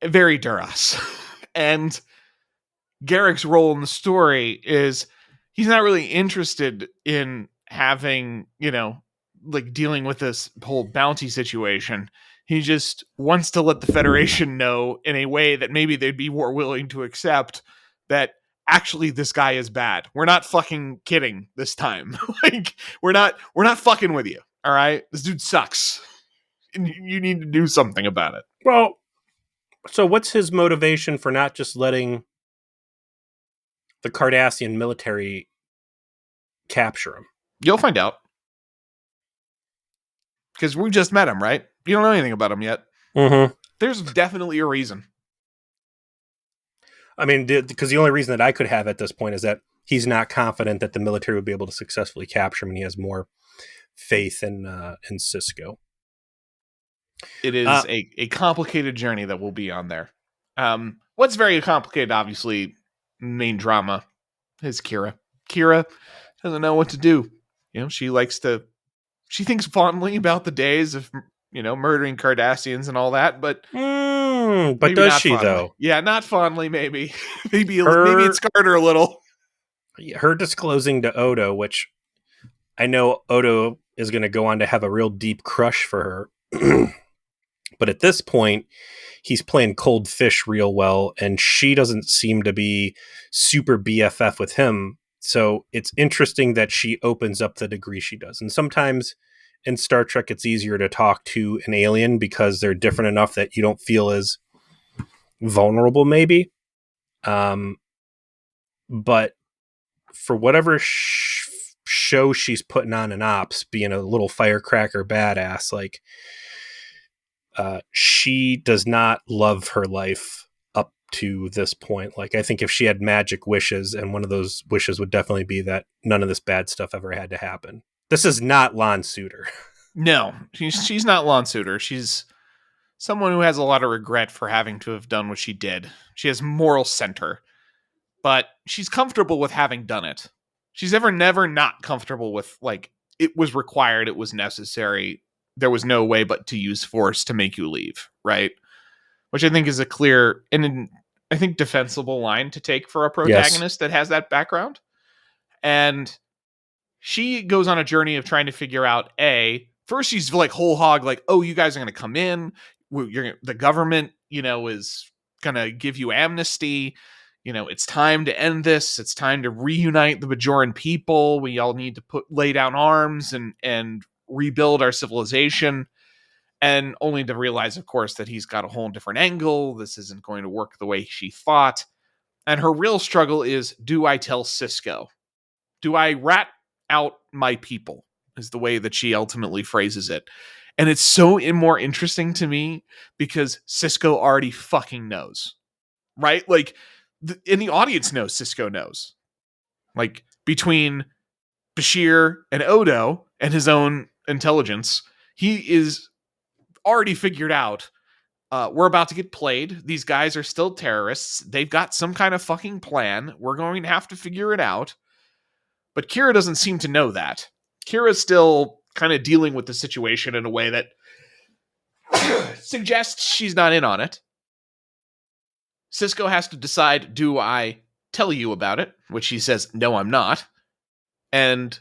Very Duras. And Garrick's role in the story is he's not really interested in having, like, dealing with this whole bounty situation. He just wants to let the Federation know in a way that maybe they'd be more willing to accept that actually this guy is bad. We're not fucking kidding this time. Like, we're not fucking with you. All right? This dude sucks. And you need to do something about it. Well, so what's his motivation for not just letting the Cardassian military capture him? You'll find out. Because we just met him, right? You don't know anything about him yet. Mm-hmm. There's definitely a reason. I mean, because the only reason that I could have at this point is that he's not confident that the military would be able to successfully capture him, and he has more faith in Cisco. It is a complicated journey that will be on there. What's very complicated, obviously, main drama, is Kira. Kira doesn't know what to do. She likes to She thinks fondly about the days of, murdering Cardassians and all that, but But maybe does not she fondly. though? Yeah, not fondly. Maybe, maybe it Her scarred her a little. her disclosing to Odo, which I know Odo is going to go on to have a real deep crush for her. But at this point, he's playing cold fish real well, and she doesn't seem to be super BFF with him. So it's interesting that she opens up the degree she does. And sometimes in Star Trek, it's easier to talk to an alien because they're different enough that you don't feel as vulnerable, maybe. But for whatever show she's putting on in Ops, being a little firecracker badass, like, she does not love her life up to this point. Like, I think if she had magic wishes, and one of those wishes would definitely be that none of this bad stuff ever had to happen. This is not Lon Suter. No, she's not Lon Suter. She's someone who has a lot of regret for having to have done what she did. She has moral center, but she's comfortable with having done it. She's never not comfortable with, like, it was required, it was necessary. There was no way but to use force to make you leave, right? Which I think is a clear and I think defensible line to take for a Yes. protagonist that has that background. And she goes on a journey of trying to figure out first she's like whole hog, like, oh, you guys are going to come in, the government, is going to give you amnesty. It's time to end this. It's time to reunite the Bajoran people. We all need to lay down arms and rebuild our civilization. And only to realize, of course, that he's got a whole different angle. This isn't going to work the way she thought. And her real struggle is, do I tell Sisko? Do I rat out my people? Is the way that she ultimately phrases it. And it's so more interesting to me because Sisko already fucking knows. Right? Like, and the audience knows Sisko knows. Like, between Bashir and Odo and his own intelligence, he is already figured out, we're about to get played. These guys are still terrorists. They've got some kind of fucking plan. We're going to have to figure it out. But Kira doesn't seem to know that. Kira's still kind of dealing with the situation in a way that suggests she's not in on it. Sisko has to decide, do I tell you about it? Which he says, no, I'm not. And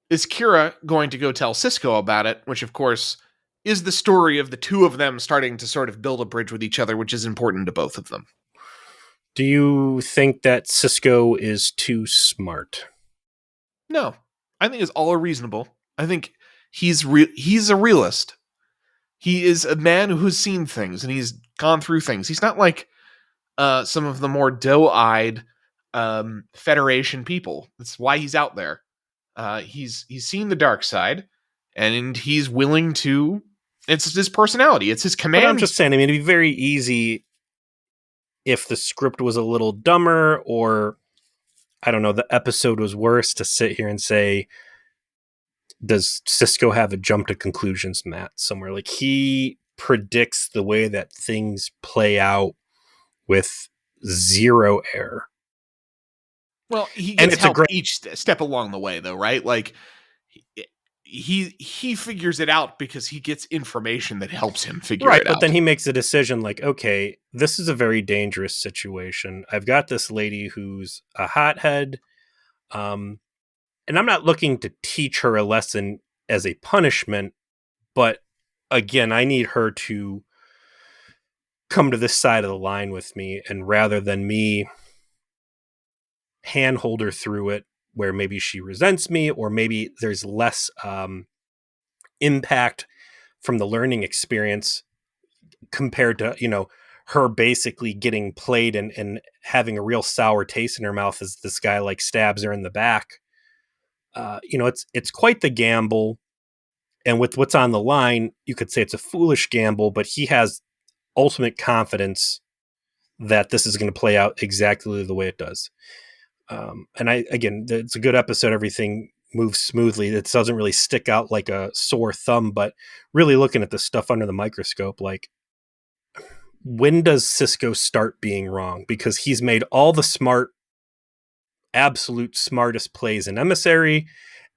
is Kira going to go tell Sisko about it? Which, of course, is the story of the two of them starting to sort of build a bridge with each other, which is important to both of them. Do you think that Sisko is too smart? No. I think it's all reasonable. I think he's a realist. He is a man who's seen things and he's gone through things. He's not like some of the more doe-eyed Federation people. That's why he's out there. He's seen the dark side, and he's willing to. It's his personality. It's his command. But I'm just saying, I mean, it'd be very easy if the script was a little dumber, or I don't know, the episode was worse, to sit here and say, does Sisko have a jump to conclusions, Matt, somewhere? Like, he predicts the way that things play out with zero error. Well, he gets help each step along the way, though, right? Like, he figures it out because he gets information that helps him figure it out. But then he makes a decision like, okay, this is a very dangerous situation. I've got this lady who's a hothead, and I'm not looking to teach her a lesson as a punishment, but again, I need her to come to this side of the line with me, and rather than me handhold her through it, where maybe she resents me, or maybe there's less impact from the learning experience compared to, her basically getting played and having a real sour taste in her mouth as this guy like stabs her in the back. It's quite the gamble. And with what's on the line, you could say it's a foolish gamble, but he has ultimate confidence that this is going to play out exactly the way it does. It's a good episode. Everything moves smoothly. It doesn't really stick out like a sore thumb, but really looking at the stuff under the microscope, like, when does Sisko start being wrong? Because he's made all the absolute smartest plays in Emissary,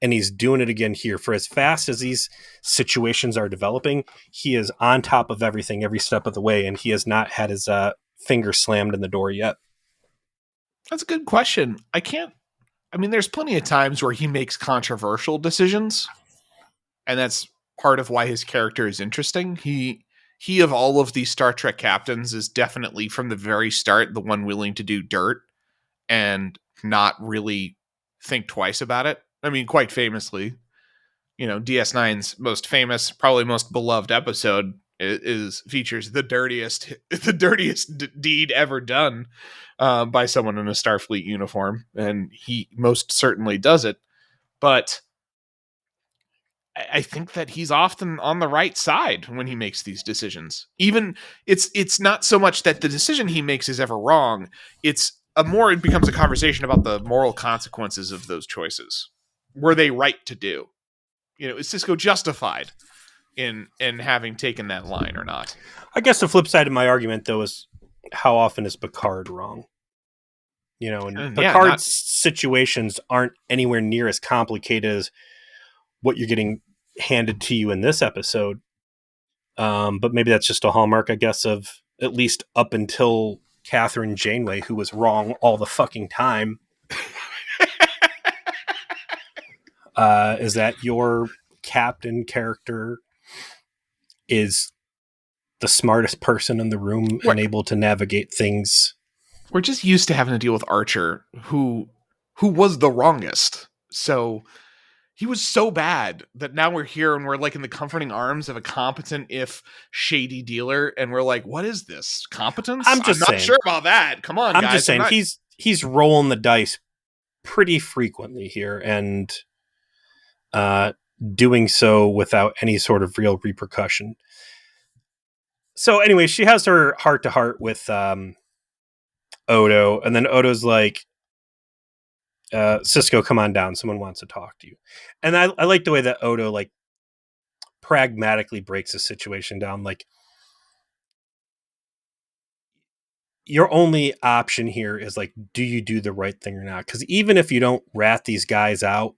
And he's doing it again here. For as fast as these situations are developing, he is on top of everything every step of the way, and he has not had his finger slammed in the door yet. That's a good question. There's plenty of times where he makes controversial decisions, and that's part of why his character is interesting. He of all of these Star Trek captains is definitely from the very start the one willing to do dirt and not really think twice about it. Quite famously, DS9's most famous, probably most beloved episode features the dirtiest deed ever done by someone in a Starfleet uniform, and he most certainly does it. But I think that he's often on the right side when he makes these decisions. Even it's not so much that the decision he makes is ever wrong. It becomes a conversation about the moral consequences of those choices. Were they right to do? Is Sisko justified in having taken that line or not? I guess the flip side of my argument, though, is how often is Picard wrong? Picard's situations aren't anywhere near as complicated as what you're getting handed to you in this episode. But maybe that's just a hallmark, I guess, of at least up until Catherine Janeway, who was wrong all the fucking time. Is that your captain character is the smartest person in the room and able to navigate things. We're just used to having to deal with Archer, who was the wrongest. So he was so bad that now we're here and we're like in the comforting arms of a competent, if shady dealer, and we're like, what is this? Competence? I'm not sure about that. Come on, I'm guys. Just saying he's rolling the dice pretty frequently here, and doing so without any sort of real repercussion. So anyway, she has her heart-to-heart with Odo, and then Odo's like, Sisko, come on down. Someone wants to talk to you. And I like the way that Odo like pragmatically breaks the situation down. Like, your only option here is like, do you do the right thing or not? Because even if you don't rat these guys out,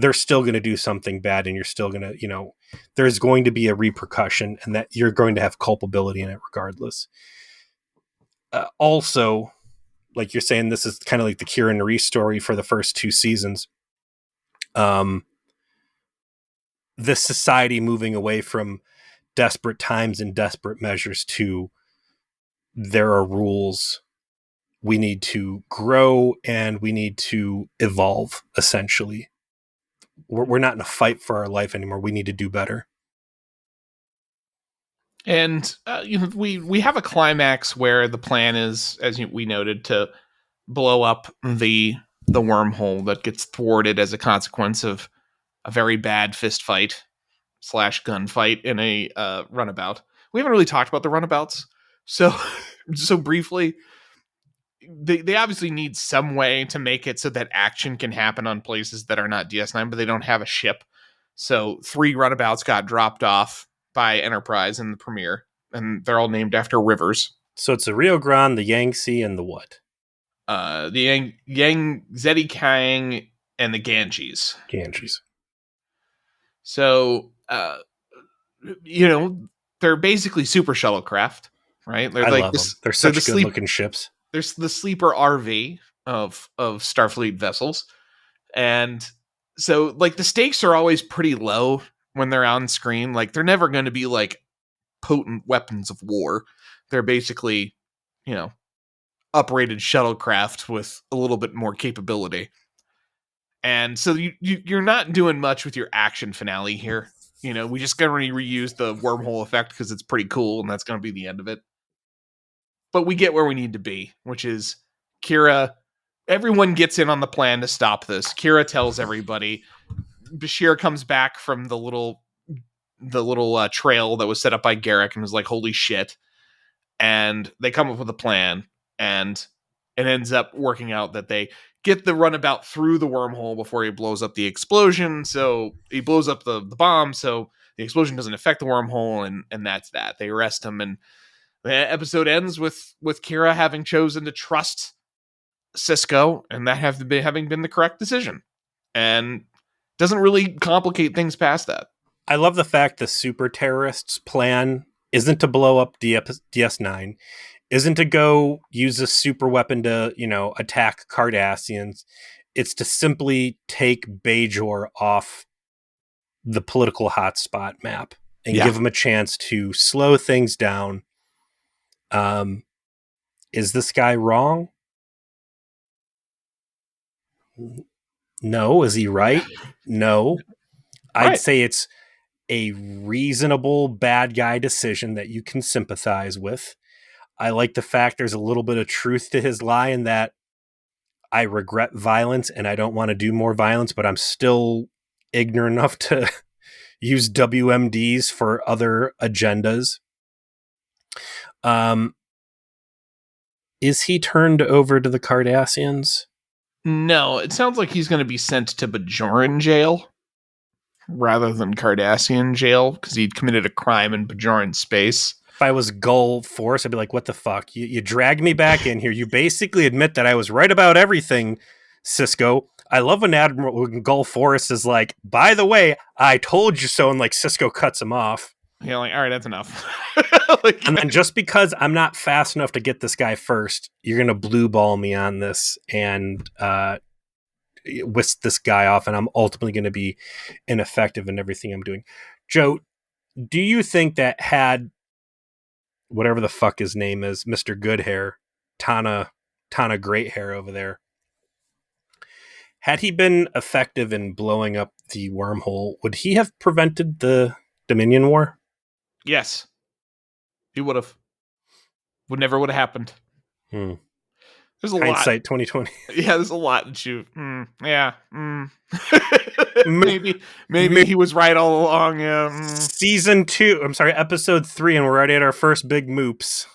they're still going to do something bad, and you're still going to, there's going to be a repercussion, and that you're going to have culpability in it regardless. Also, like you're saying, this is kind of like the Kira Nerys story for the first 2 seasons. The society moving away from desperate times and desperate measures to there are rules. We need to grow and we need to evolve, essentially. We're not in a fight for our life anymore. We need to do better. And we have a climax where the plan is, as we noted, to blow up the wormhole that gets thwarted as a consequence of a very bad fist fight / gunfight in a runabout. We haven't really talked about the runabouts, so briefly. They obviously need some way to make it so that action can happen on places that are not DS9, but they don't have a ship. So 3 runabouts got dropped off by Enterprise in the premiere, and they're all named after rivers. So it's the Rio Grande, the Yangtze, and the what? The Zeti Kang and the Ganges. Ganges. So, they're basically super shuttlecraft, right? They're love them. They're such good-looking ships. There's the sleeper RV of Starfleet vessels. And so, like, the stakes are always pretty low when they're on screen. Like, they're never going to be, like, potent weapons of war. They're basically, uprated shuttlecraft with a little bit more capability. And so you're not doing much with your action finale here. We just going to reuse the wormhole effect because it's pretty cool, and that's going to be the end of it. But we get where we need to be, which is Kira. Everyone gets in on the plan to stop this. Kira tells everybody. Bashir comes back from the little trail that was set up by Garak and was like, holy shit. And they come up with a plan, and it ends up working out that they get the runabout through the wormhole before he blows up the explosion. So he blows up the bomb, so the explosion doesn't affect the wormhole, and that's that. They arrest him, and the episode ends with Kira having chosen to trust Sisko, and that having been the correct decision. And Doesn't really complicate things past that. I love the fact the super terrorists' plan isn't to blow up DS9, isn't to go use a super weapon to, attack Cardassians. It's to simply take Bajor off the political hotspot map and give him a chance to slow things down. Is this guy wrong? No. Is he right? No. Right. I'd say it's a reasonable bad guy decision that you can sympathize with. I like the fact there's a little bit of truth to his lie in that I regret violence and I don't want to do more violence, but I'm still ignorant enough to use WMDs for other agendas. Is he turned over to the Cardassians? No, it sounds like he's going to be sent to Bajoran jail rather than Cardassian jail because he'd committed a crime in Bajoran space. If I was Gull Force, I'd be like, what the fuck? You dragged me back in here. You basically admit that I was right about everything, Sisko. I love when Gull Force is like, by the way, I told you so, and like Sisko cuts him off. Yeah, like, all right, that's enough. And then just because I'm not fast enough to get this guy first, you're going to blue ball me on this and whisk this guy off, and I'm ultimately going to be ineffective in everything I'm doing. Joe, do you think that had whatever the fuck his name is, Mr. Goodhair, Tana Great Hair over there, had he been effective in blowing up the wormhole, would he have prevented the Dominion War? Yes. He would have. Never would have happened. There's a Hindsight lot. 2020. Yeah, there's a lot to shoot. Maybe he was right all along. Season 2. I'm sorry, episode 3, and we're already at our first big moops.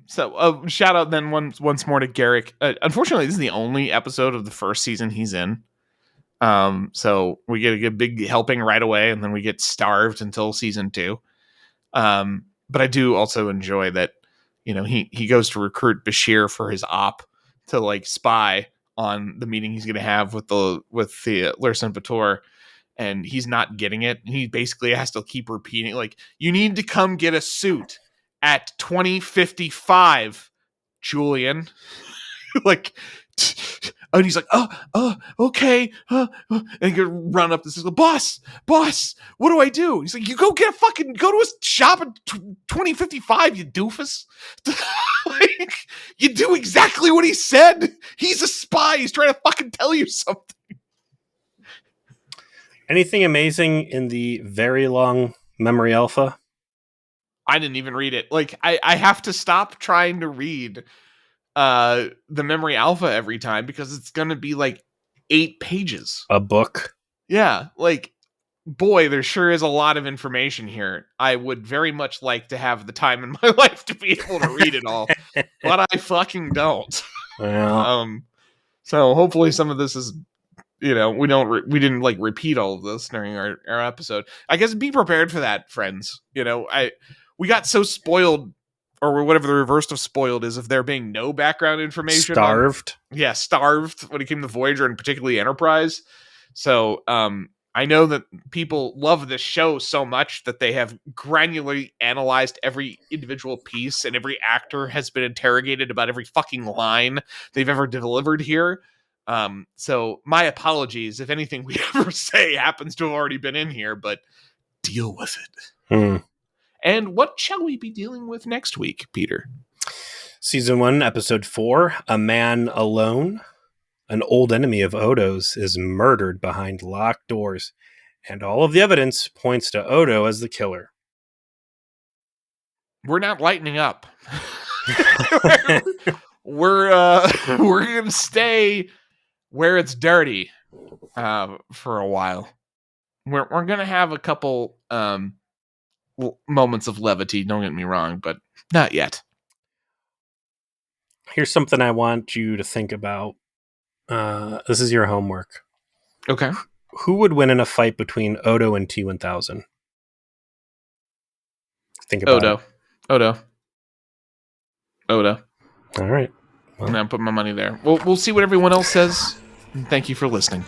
So shout out then once more to Garrick. Unfortunately, this is the only episode of the first season he's in. So we get a big helping right away, and then we get starved until season 2. But I do also enjoy that, he goes to recruit Bashir for his op to like spy on the meeting he's going to have with the Lursen Bator, and he's not getting it. He basically has to keep repeating, like, you need to come get a suit at 2055, Julian. Like, and he's like, oh, okay. And he could run up this, boss, what do I do? He's like, you go to a shop at 2055, you doofus. Like, you do exactly what he said. He's a spy. He's trying to fucking tell you something. Anything amazing in the very long Memory Alpha? I didn't even read it. Like, I have to stop trying to read the Memory Alpha every time because it's going to be like 8 pages. A book. Yeah. Like, boy, there sure is a lot of information here. I would very much like to have the time in my life to be able to read it all, but I fucking don't. Well. So hopefully some of this is, we didn't like repeat all of this during our episode. I guess be prepared for that, friends. We got so spoiled, or whatever the reverse of spoiled is, of there being no background information. Starved. Starved when it came to Voyager and particularly Enterprise. So I know that people love this show so much that they have granularly analyzed every individual piece, and every actor has been interrogated about every fucking line they've ever delivered here. So my apologies if anything we ever say happens to have already been in here, but deal with it. And what shall we be dealing with next week, Peter? Season 1, episode 4, A Man Alone. An old enemy of Odo's is murdered behind locked doors, and all of the evidence points to Odo as the killer. We're not lightening up. We're going to stay where it's dirty for a while. We're going to have a couple moments of levity, don't get me wrong, but not yet. Here's something I want you to think about. This is your homework. Okay. Who would win in a fight between Odo and T-1000? Think about it. Odo. All right. Well, I'm putting my money there. We'll see what everyone else says. Thank you for listening.